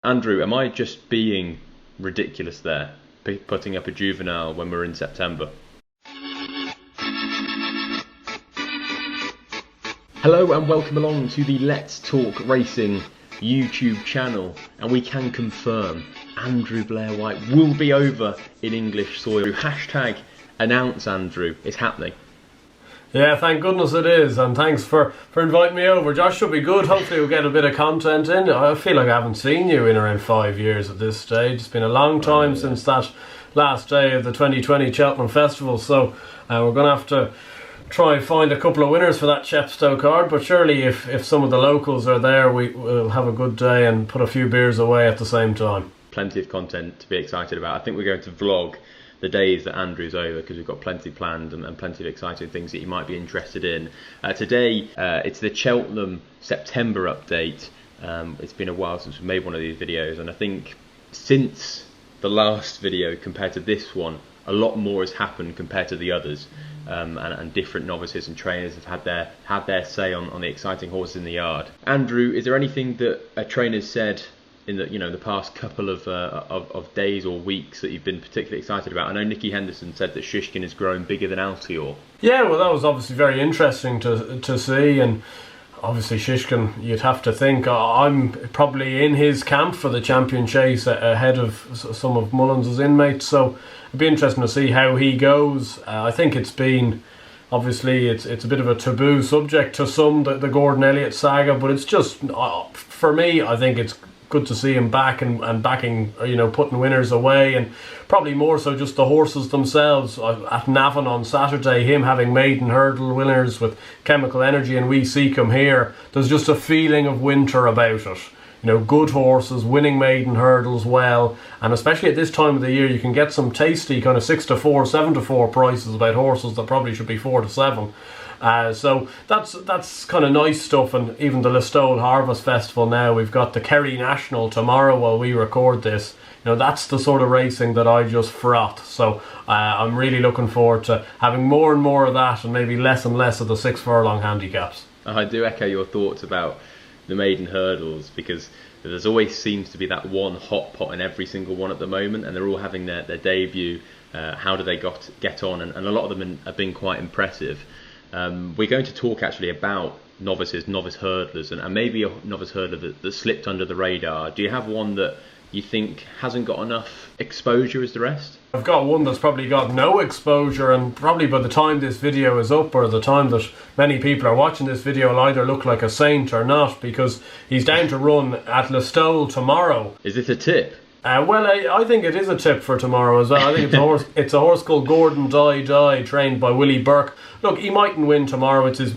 Andrew, am I just being ridiculous there, putting up a juvenile when we're in September? Hello and welcome along to the Let's Talk Racing YouTube channel, and we can confirm Andrew Blair White will be over in English soil. Hashtag announce Andrew, it's happening. Yeah, thank goodness it is, and thanks for inviting me over. Josh, should be good. Hopefully we'll get a bit of content in. I feel like I haven't seen you in around 5 years at this stage. It's been a long time since that last day of the 2020 Cheltenham Festival, so we're going to have to try and find a couple of winners for that Chepstow card, but surely if some of the locals are there, we'll have a good day and put a few beers away at the same time. Plenty of content to be excited about. I think we're going to vlog the days that Andrew's over, because we've got plenty planned and plenty of exciting things that you might be interested in. Today, it's the Cheltenham September update. It's been a while since we made one of these videos, and I think since the last video compared to this one, a lot more has happened compared to the others, and different novices and trainers have had their say on the exciting horses in the yard. Andrew, is there anything that a trainer's said in the past couple of days or weeks that you've been particularly excited about? I know Nicky Henderson said that Shishkin is growing bigger than Altior. Yeah, well, that was obviously very interesting to see, and obviously Shishkin, you'd have to think, I'm probably in his camp for the champion chase ahead of some of Mullins' inmates, so it'd be interesting to see how he goes. I think it's been, obviously it's a bit of a taboo subject to some, the Gordon Elliott saga, but it's just, for me, I think it's good to see him back and backing, putting winners away, and probably more so just the horses themselves. At Navan on Saturday, him having maiden hurdle winners with Chemical Energy and We Seek Him here, there's just a feeling of winter about it. Good horses winning maiden hurdles well, and especially at this time of the year, you can get some tasty kind of 6-4, 7-4 prices about horses that probably should be 4-7. So that's kind of nice stuff. And even the Listowel Harvest Festival now, we've got the Kerry National tomorrow while we record this. That's the sort of racing that I just froth. So I'm really looking forward to having more and more of that, and maybe less and less of the 6 furlong handicaps. I do echo your thoughts about the maiden hurdles, because there's always seems to be that one hot pot in every single one at the moment, and they're all having their debut. How do they get on? And a lot of them have been quite impressive. We're going to talk actually about novice hurdlers, and maybe a novice hurdler that slipped under the radar. Do you have one that you think hasn't got enough exposure as the rest? I've got one that's probably got no exposure, and probably by the time this video is up, or the time that many people are watching this video, will either look like a saint or not, because he's down to run at Listowel tomorrow. Is this a tip? Well, I think it is a tip for tomorrow as well. I think it's a horse called Gordon Die, trained by Willie Burke. Look, he mightn't win tomorrow. It's his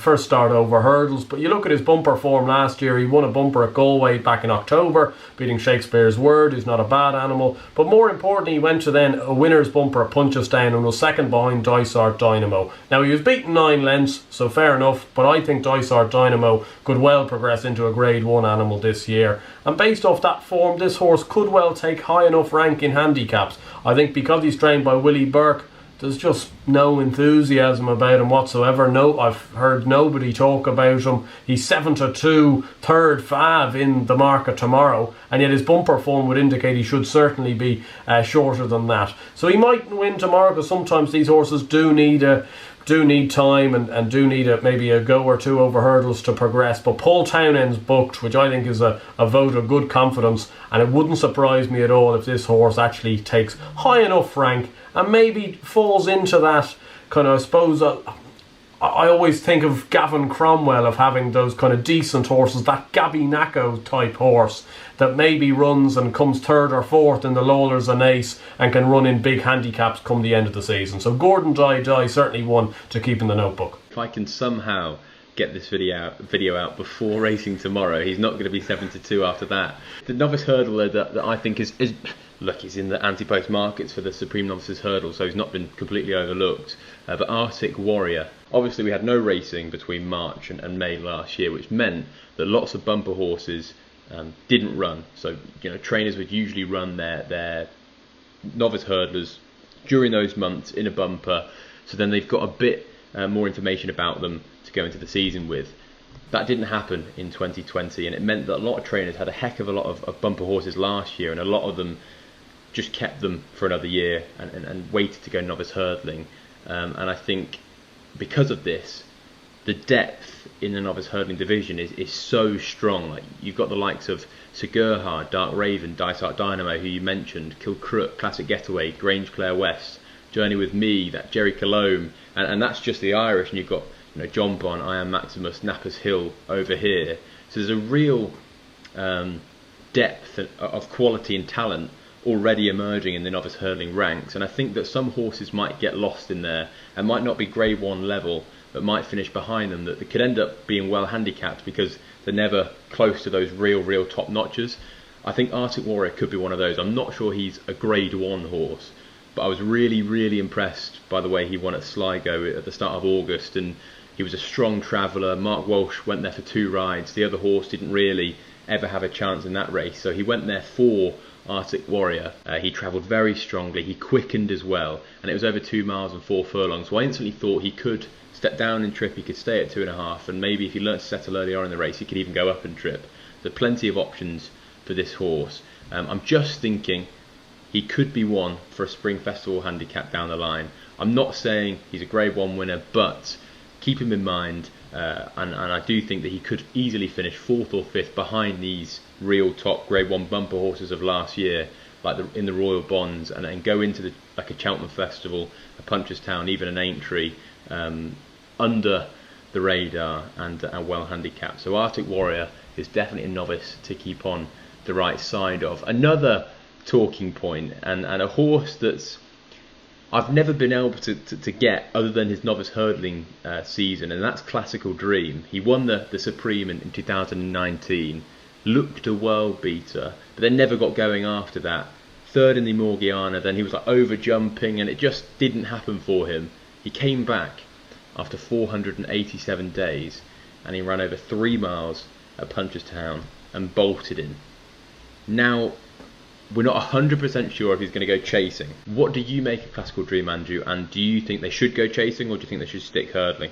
first start over hurdles, but you look at his bumper form last year. He won a bumper at Galway back in October, beating Shakespeare's Word. He's not a bad animal, but more importantly, he went to then a winner's bumper at Punchestown and was second behind Dysart Dynamo. Now, he was beaten 9 lengths, so fair enough, but I think Dysart Dynamo could well progress into a Grade 1 animal this year, and based off that form, this horse could well take high enough rank in handicaps. I think because he's trained by Willie Burke, there's just no enthusiasm about him whatsoever. No, I've heard nobody talk about him. He's 7-2, third fav in the market tomorrow, and yet his bumper form would indicate he should certainly be shorter than that. So he mightn't win tomorrow, because sometimes these horses do need time and do need maybe a go or two over hurdles to progress. But Paul Townend's booked, which I think is a vote of good confidence, and it wouldn't surprise me at all if this horse actually takes high enough rank and maybe falls into that kind of, I suppose, I always think of Gavin Cromwell, of having those kind of decent horses, that Gabby-Nacco type horse that maybe runs and comes 3rd or 4th in the Lawlers and Ace and can run in big handicaps come the end of the season. So Gordon Die certainly one to keep in the notebook. If I can somehow get this video out before racing tomorrow, he's not going to be 7-2 after that. The novice hurdler that I think is look, he's in the Ante-Post markets for the Supreme Novices Hurdle, so he's not been completely overlooked. But Arctic Warrior, obviously we had no racing between March and May last year, which meant that lots of bumper horses didn't run. So trainers would usually run their novice hurdlers during those months in a bumper, so then they've got a bit more information about them to go into the season with. That didn't happen in 2020, and it meant that a lot of trainers had a heck of a lot of bumper horses last year, and a lot of them just kept them for another year and waited to go novice hurdling. And I think because of this, the depth in the novice hurdling division is so strong. Like, you've got the likes of Sir Gerhard, Dark Raven, Dysart Dynamo, who you mentioned, Kilcrook, Classic Getaway, Grange Clare West, Journey with Me, that Jerry Colombe, and that's just the Irish. And you've got, you know, John Bon, I Am Maximus, Nappers Hill over here. So there's a real depth of quality and talent already emerging in the novice hurdling ranks, and I think that some horses might get lost in there and might not be grade 1 level, but might finish behind them, that could end up being well handicapped because they're never close to those real top notches. I think Arctic Warrior could be one of those. I'm not sure he's a grade 1 horse, but I was really impressed by the way he won at Sligo at the start of August, and he was a strong traveller. Mark Walsh went there for 2 rides. The other horse didn't really ever have a chance in that race, so he went there for Arctic Warrior. He travelled very strongly, he quickened as well, and it was over 2 miles and 4 furlongs, so I instantly thought he could step down in trip, he could stay at 2.5, and maybe if he learnt to settle early on in the race, he could even go up in trip. There are plenty of options for this horse. I'm just thinking he could be one for a Spring Festival handicap down the line. I'm not saying he's a grade 1 winner, but keep him in mind, and I do think that he could easily finish 4th or 5th behind these real top grade 1 bumper horses of last year, like in the Royal Bonds, and go into like a Cheltenham Festival, a Punchestown, even an Aintree, under the radar and well handicapped. So Arctic Warrior is definitely a novice to keep on the right side of. Another talking point, and a horse that's I've never been able to get other than his novice hurdling season, and that's Classical Dream. He won the Supreme in 2019, looked a world beater, but then never got going after that. 3rd in the Morgiana, then he was like over jumping, and it just didn't happen for him. He came back after 487 days, and he ran over 3 miles at Punchestown and bolted in. Now, we're not 100% sure if he's going to go chasing. What do you make of Classical Dream, Andrew? And do you think they should go chasing, or do you think they should stick hurdling?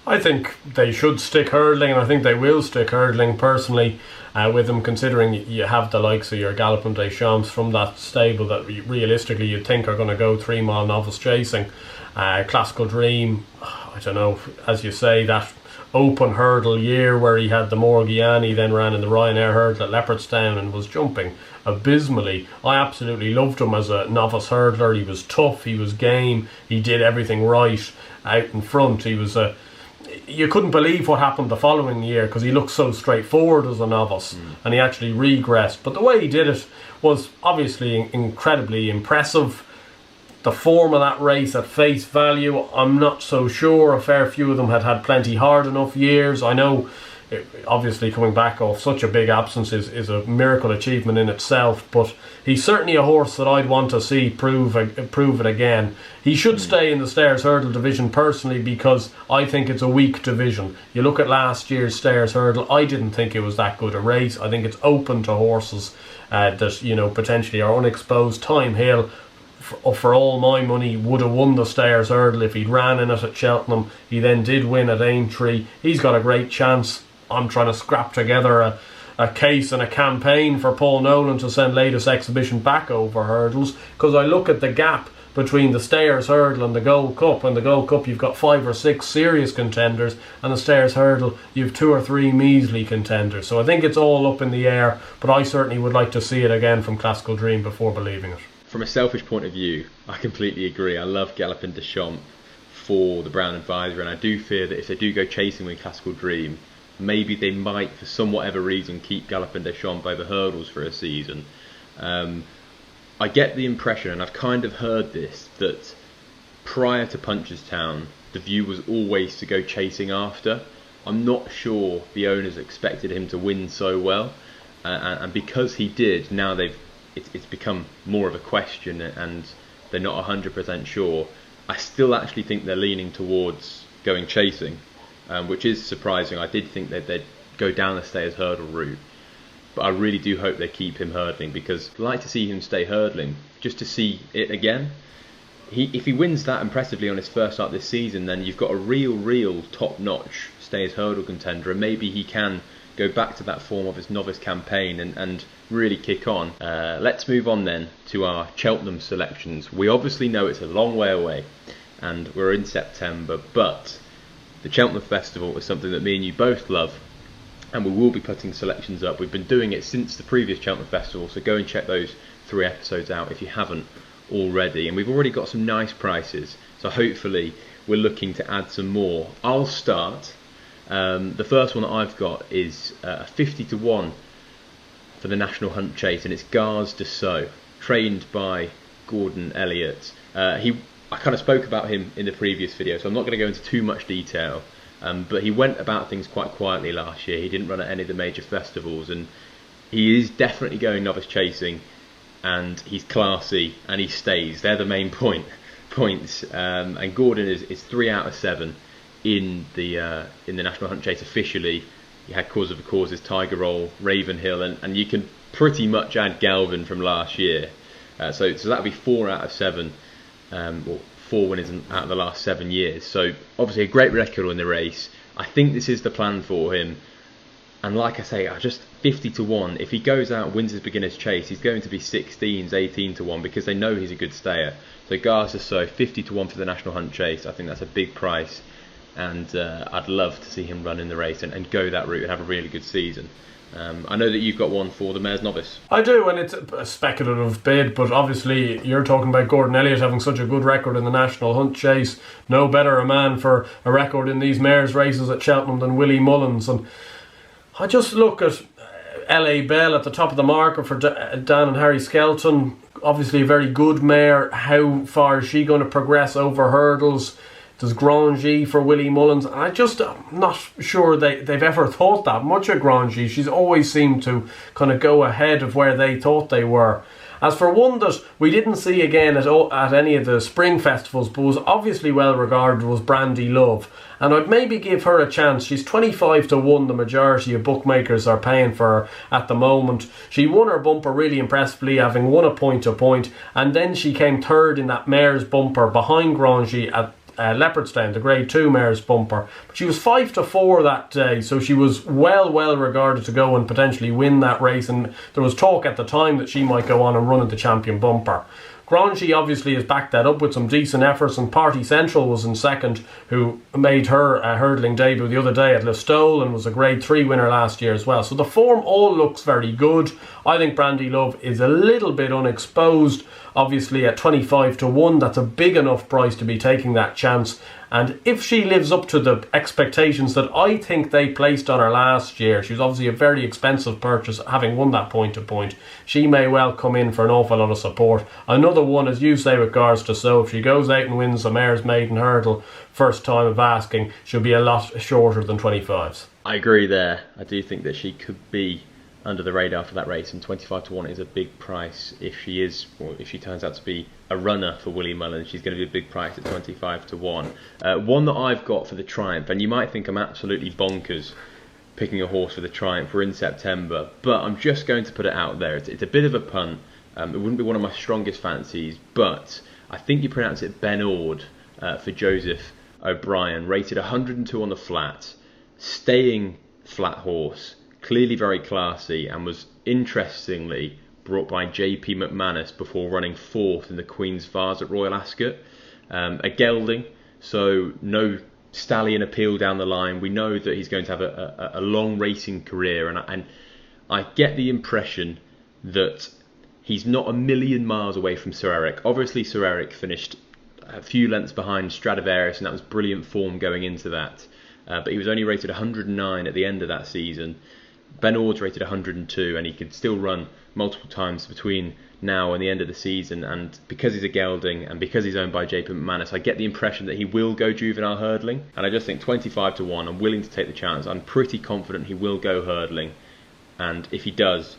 I think they should stick hurdling, and I think they will stick hurdling personally, with them, considering you have the likes of your Galopin des Champs from that stable that realistically you'd think are going to go 3 mile novice chasing. Classical Dream, I don't know, as you say, that open hurdle year where he had the Morgiani, then ran in the Ryanair hurdle at Leopardstown and was jumping abysmally. I absolutely loved him as a novice hurdler. He was tough, he was game, he did everything right out in front. He was you couldn't believe what happened the following year because he looked so straightforward as a novice, and he actually regressed. But the way he did it was obviously incredibly impressive. The form of that race at face value, I'm not so sure. A fair few of them had plenty hard enough years. I know, obviously, coming back off such a big absence is a miracle achievement in itself, but he's certainly a horse that I'd want to see prove it again. He should stay in the Stayers Hurdle division personally, because I think it's a weak division. You look at last year's Stayers Hurdle, I didn't think it was that good a race. I think it's open to horses that, you know, potentially are unexposed. Time Hill, for all my money, would have won the Stayers Hurdle if he'd ran in it at Cheltenham. He then did win at Aintree. He's got a great chance. I'm trying to scrap together a case and a campaign for Paul Nolan to send latest exhibition back over hurdles, because I look at the gap between the Stayers Hurdle and the Gold Cup. And the Gold Cup, you've got 5 or 6 serious contenders, and the Stayers Hurdle, you've 2 or 3 measly contenders. So I think it's all up in the air, but I certainly would like to see it again from Classical Dream before believing it. From a selfish point of view, I completely agree. I love Galopin des Champs for the Brown Advisor, and I do fear that if they do go chasing with Classical Dream, maybe they might, for some whatever reason, keep Galopin des Champs over hurdles for a season. I get the impression, and I've kind of heard this, that prior to Punchestown, the view was always to go chasing after. I'm not sure the owners expected him to win so well, and because he did, now it's become more of a question, and they're not 100% sure. I still actually think they're leaning towards going chasing, which is surprising. I did think that they'd go down the Stayers Hurdle route, but I really do hope they keep him hurdling, because I'd like to see him stay hurdling just to see it again. If he wins that impressively on his first start this season, then you've got a real top-notch stay as hurdle contender, and maybe he can go back to that form of his novice campaign and really kick on. Let's move on then to our Cheltenham selections. We obviously know it's a long way away and we're in September, but the Cheltenham Festival is something that me and you both love, and we will be putting selections up. We've been doing it since the previous Cheltenham Festival, so go and check those 3 episodes out if you haven't already. And we've already got some nice prices, so hopefully we're looking to add some more. I'll start. The first one that I've got is 50 to 1 for the National Hunt Chase, and it's Gars de Sceaux, trained by Gordon Elliott. I kind of spoke about him in the previous video, so I'm not going to go into too much detail, but he went about things quite quietly last year. He didn't run at any of the major festivals, and he is definitely going novice chasing, and he's classy, and he stays. They're the main points. And Gordon is 3 out of 7 in the National Hunt Chase officially. You had Cause of the Causes, Tiger Roll, Ravenhill, and you can pretty much add Galvin from last year. So that'll be 4 out of 7. Or 4 winners out of the last 7 years. So obviously a great record in the race. I think this is the plan for him. And like I say, I just 50 to 1. If he goes out and wins his beginner's chase, he's going to be 16s, 18 to 1 because they know he's a good stayer. So Gars de Sceaux, 50 to 1 for the National Hunt Chase. I think that's a big price. And I'd love to see him run in the race and go that route and have a really good season. I know that you've got one for the Mayor's Novice. I do, and it's a speculative bid, but obviously you're talking about Gordon Elliott having such a good record in the National Hunt Chase. No better a man for a record in these Mayor's races at Cheltenham than Willie Mullins. And I just look at LA Bell at the top of the market for Dan and Harry Skelton. Obviously a very good mare. How far is she going to progress over hurdles? There's Grangy for Willie Mullins. And I'm not sure they've ever thought that much of Grangy. She's always seemed to kind of go ahead of where they thought they were. As for one that we didn't see again at any of the spring festivals, but was obviously well regarded, was Brandy Love. And I'd maybe give her a chance. She's 25 to 1, the majority of bookmakers are paying for her at the moment. She won her bumper really impressively, having won a point-to-point, and then she came third in that mare's bumper behind Grangy at Leopardstown, the Grade 2 mare's bumper. But she was 5 to 4 that day, so she was well regarded to go and potentially win that race, and there was talk at the time that she might go on and run at the champion bumper. Grangy obviously has backed that up with some decent efforts, and Party Central was in second, who made her hurdling debut the other day at Listowel and was a Grade 3 winner last year as well. So the form all looks very good. I think Brandy Love is a little bit unexposed. Obviously at 25 to 1, that's a big enough price to be taking that chance. And if she lives up to the expectations that I think they placed on her last year, she was obviously a very expensive purchase, having won that point-to-point, she may well come in for an awful lot of support. Another one, as you say with Gars de Sceaux, if she goes out and wins the Mayor's Maiden Hurdle, first time of asking, she'll be a lot shorter than 25s. I agree there. I do think that she could be under the radar for that race, and 25 to 1 is a big price. If she turns out to be a runner for Willie Mullins, she's going to be a big price at 25 to 1. One that I've got for the Triumph, and you might think I'm absolutely bonkers picking a horse for the Triumph. We're in September, but I'm just going to put it out there. It's a bit of a punt. It wouldn't be one of my strongest fancies, but I think you pronounce it Ben Ord for Joseph O'Brien, rated 102 on the flat, staying flat horse, clearly very classy, and was interestingly brought by JP McManus before running 4th in the Queen's Vase at Royal Ascot. A gelding, so no stallion appeal down the line. We know that he's going to have a long racing career, and I get the impression that he's not a million miles away from Sir Eric. Obviously Sir Eric finished a few lengths behind Stradivarius, and that was brilliant form going into that. But he was only rated 109 at the end of that season. Ben Ord's rated 102, and he could still run multiple times between now and the end of the season. And because he's a gelding and because he's owned by JP McManus, I get the impression that he will go juvenile hurdling. And I just think 25 to 1, I'm willing to take the chance. I'm pretty confident he will go hurdling. And if he does,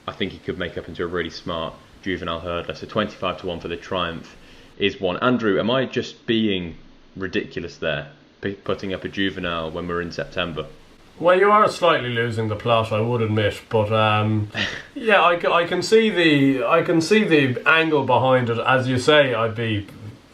I think he could make up into a really smart juvenile hurdler. So 25 to 1 for the Triumph is one. Andrew, am I just being ridiculous there, putting up a juvenile when we're in September? Well, you are slightly losing the plot, I would admit, but yeah, I can see the angle behind it. As you say, I'd be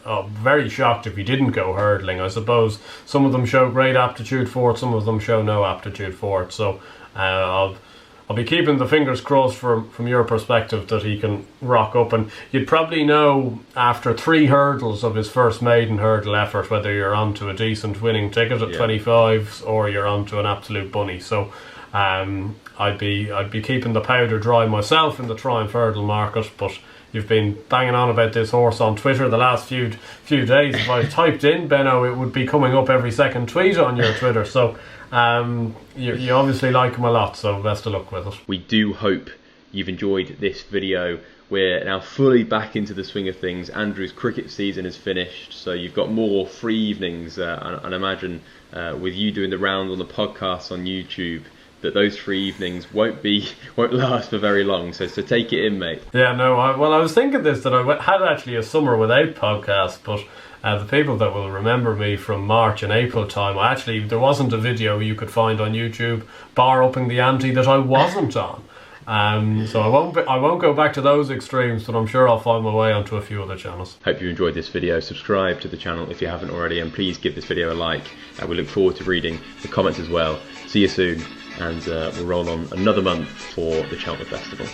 very shocked if he didn't go hurdling. I suppose some of them show great aptitude for it, some of them show no aptitude for it. So I'll be keeping the fingers crossed from your perspective that he can rock up. And you'd probably know after 3 hurdles of his first maiden hurdle effort whether you're onto a decent winning ticket at 25s or you're onto an absolute bunny. So I'd be keeping the powder dry myself in the Triumph hurdle market. But you've been banging on about this horse on Twitter the last few days. If I typed in Benno, it would be coming up every second tweet on your Twitter. So you obviously like him a lot, so best of luck with it. We do hope you've enjoyed this video. We're now fully back into the swing of things. Andrew's cricket season is finished, so you've got more free evenings, and imagine with you doing the round on the podcast on YouTube, that those 3 evenings won't last for very long. So take it in, mate. Yeah, no. I was thinking this, that I had actually a summer without podcasts, but the people that will remember me from March and April time, there wasn't a video you could find on YouTube bar upping the ante that I wasn't on. So I won't go back to those extremes, but I'm sure I'll find my way onto a few other channels. Hope you enjoyed this video. Subscribe to the channel if you haven't already, and please give this video a like. We look forward to reading the comments as well. See you soon, and we'll roll on another month for the Cheltenham Festival.